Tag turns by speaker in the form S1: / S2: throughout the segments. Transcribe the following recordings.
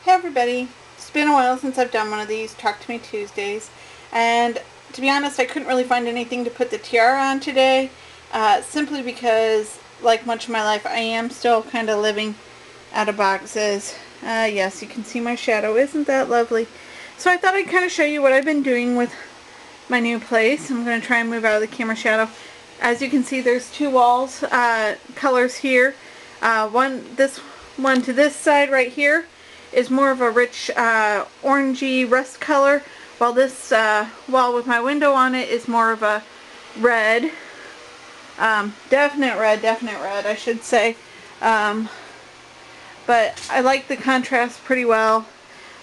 S1: Hey everybody, it's been a while since I've done one of these Talk to Me Tuesdays, and to be honest I couldn't really find anything to put the tiara on today, simply because, like much of my life, I am still kind of living out of boxes. Yes, you can see my shadow, isn't that lovely? So I thought I'd kind of show you what I've been doing with my new place. I'm going to try and move out of the camera shadow. As you can see, there's two walls, colors here. This one to this side right here is more of a rich orangey rust color, while this wall with my window on it is more of a red. Definite red, I should say. But I like the contrast pretty well.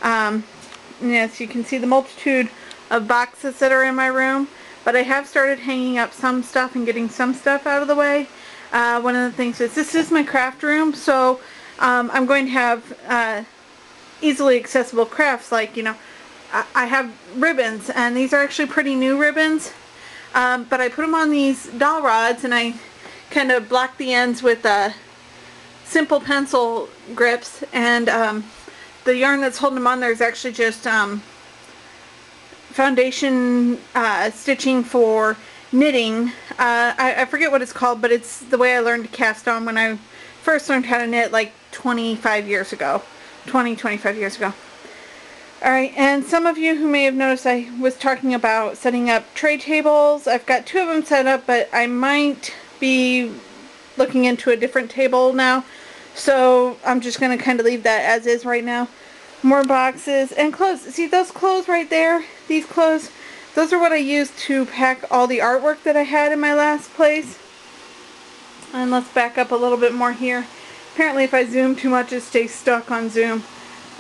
S1: Yes, you can see the multitude of boxes that are in my room, but I have started hanging up some stuff and getting some stuff out of the way. One of the things is, this is my craft room, so I'm going to have easily accessible crafts, like, you know, I have ribbons, and these are actually pretty new ribbons, but I put them on these dowel rods, and I kind of block the ends with simple pencil grips, and the yarn that's holding them on there is actually just foundation stitching for knitting. I forget what it's called, but it's the way I learned to cast on when I first learned how to knit, like 25 years ago. Alright, and some of you who may have noticed I was talking about setting up tray tables. I've got two of them set up, but I might be looking into a different table now. So I'm just going to kind of leave that as is right now. More boxes and clothes. See those clothes right there? These clothes? Those are what I used to pack all the artwork that I had in my last place. And let's back up a little bit more here. Apparently if I zoom too much it stays stuck on Zoom.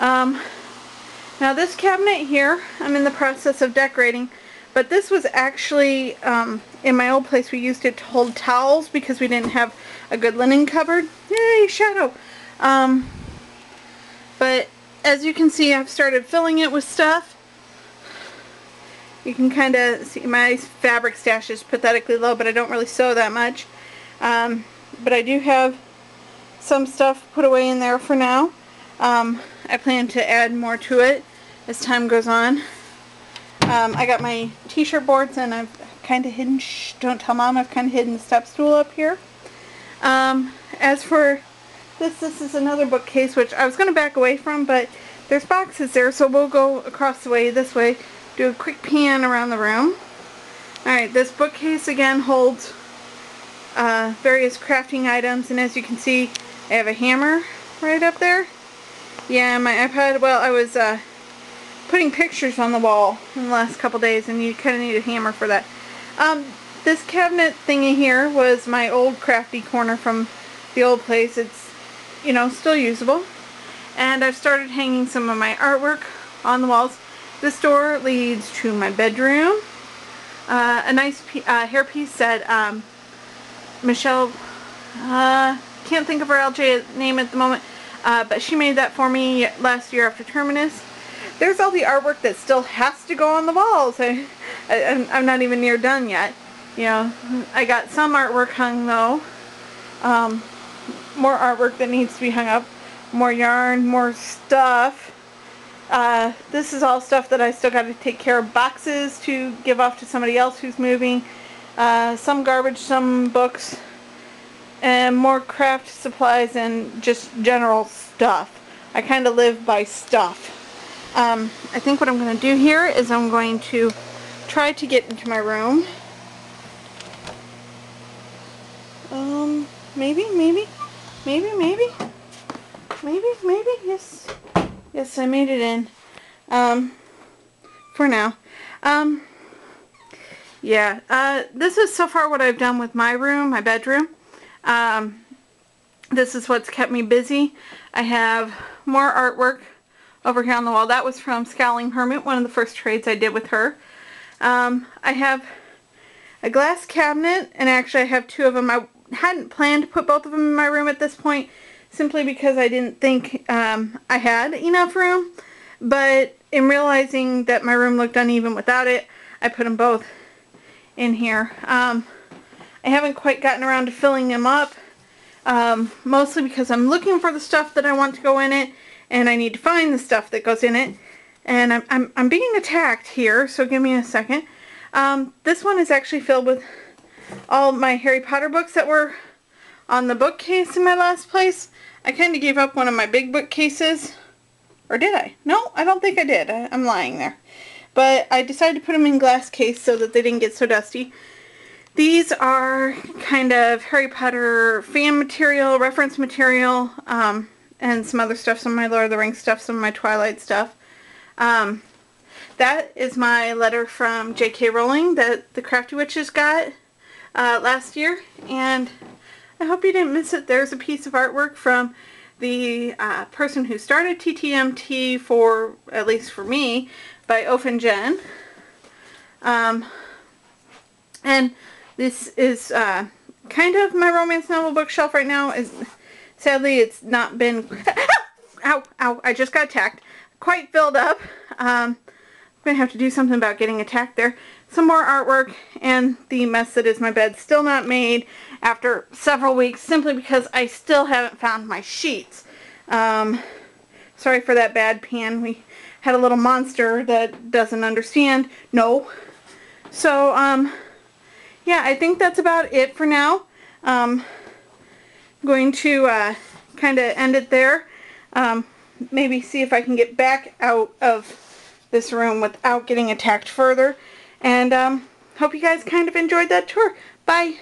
S1: Now this cabinet here, I'm in the process of decorating, but this was actually, in my old place we used it to hold towels because we didn't have a good linen cupboard. Yay, shadow! But as you can see, I've started filling it with stuff. You can kind of see my fabric stash is pathetically low, but I don't really sew that much. But I do have some stuff put away in there for now. I plan to add more to it as time goes on. I got my t-shirt boards, and I've kind of hidden, shh, don't tell Mom, I've kind of hidden the step stool up here. As for this is another bookcase, which I was going to back away from, but there's boxes there, so we'll go across the way, this way, do a quick pan around the room. Alright, this bookcase again holds various crafting items, and as you can see, I have a hammer right up there. Yeah, my iPad, well, I was putting pictures on the wall in the last couple days, and you kind of need a hammer for that. This cabinet thingy here was my old crafty corner from the old place. It's, you know, still usable. And I've started hanging some of my artwork on the walls. This door leads to my bedroom. A nice hairpiece that Michelle, can't think of her LJ name at the moment, but she made that for me last year after Terminus. There's all the artwork that still has to go on the walls. I'm not even near done yet. You know, I got some artwork hung though. More artwork that needs to be hung up. More yarn, more stuff. This is all stuff that I still got to take care of. Boxes to give off to somebody else who's moving. Some garbage, some books. And more craft supplies and just general stuff. I kind of live by stuff. I think what I'm going to do here is I'm going to try to get into my room. Maybe, yes, I made it in, for now. Yeah, this is so far what I've done with my room, my bedroom. This is what's kept me busy. I have more artwork over here on the wall. That was from Scowling Hermit, one of the first trades I did with her. I have a glass cabinet, and actually I have two of them. I hadn't planned to put both of them in my room at this point, simply because I didn't think I had enough room. But in realizing that my room looked uneven without it, I put them both in here. I haven't quite gotten around to filling them up, mostly because I'm looking for the stuff that I want to go in it, and I need to find the stuff that goes in it. And I'm being attacked here, so give me a second. This one is actually filled with all my Harry Potter books that were on the bookcase in my last place. I kind of gave up one of my big bookcases. Or did I? No, I don't think I did. I'm lying there. But I decided to put them in glass case so that they didn't get so dusty. These are kind of Harry Potter fan material, reference material, and some other stuff, some of my Lord of the Rings stuff, some of my Twilight stuff. That is my letter from J.K. Rowling that the Crafty Witches got last year, and I hope you didn't miss it. There's a piece of artwork from the person who started Ttmt, for, at least for me, by Oph and Jen. And this is kind of my romance novel bookshelf right now. Sadly, it's not been ow, ow, I just got attacked, quite filled up. I'm going to have to do something about getting attacked there. Some more artwork, and the mess that is my bed, still not made after several weeks, simply because I still haven't found my sheets. Sorry for that bad pan. We had a little monster that doesn't understand. No. So, yeah, I think that's about it for now. I'm going to kind of end it there. Maybe see if I can get back out of this room without getting attacked further. And hope you guys kind of enjoyed that tour. Bye!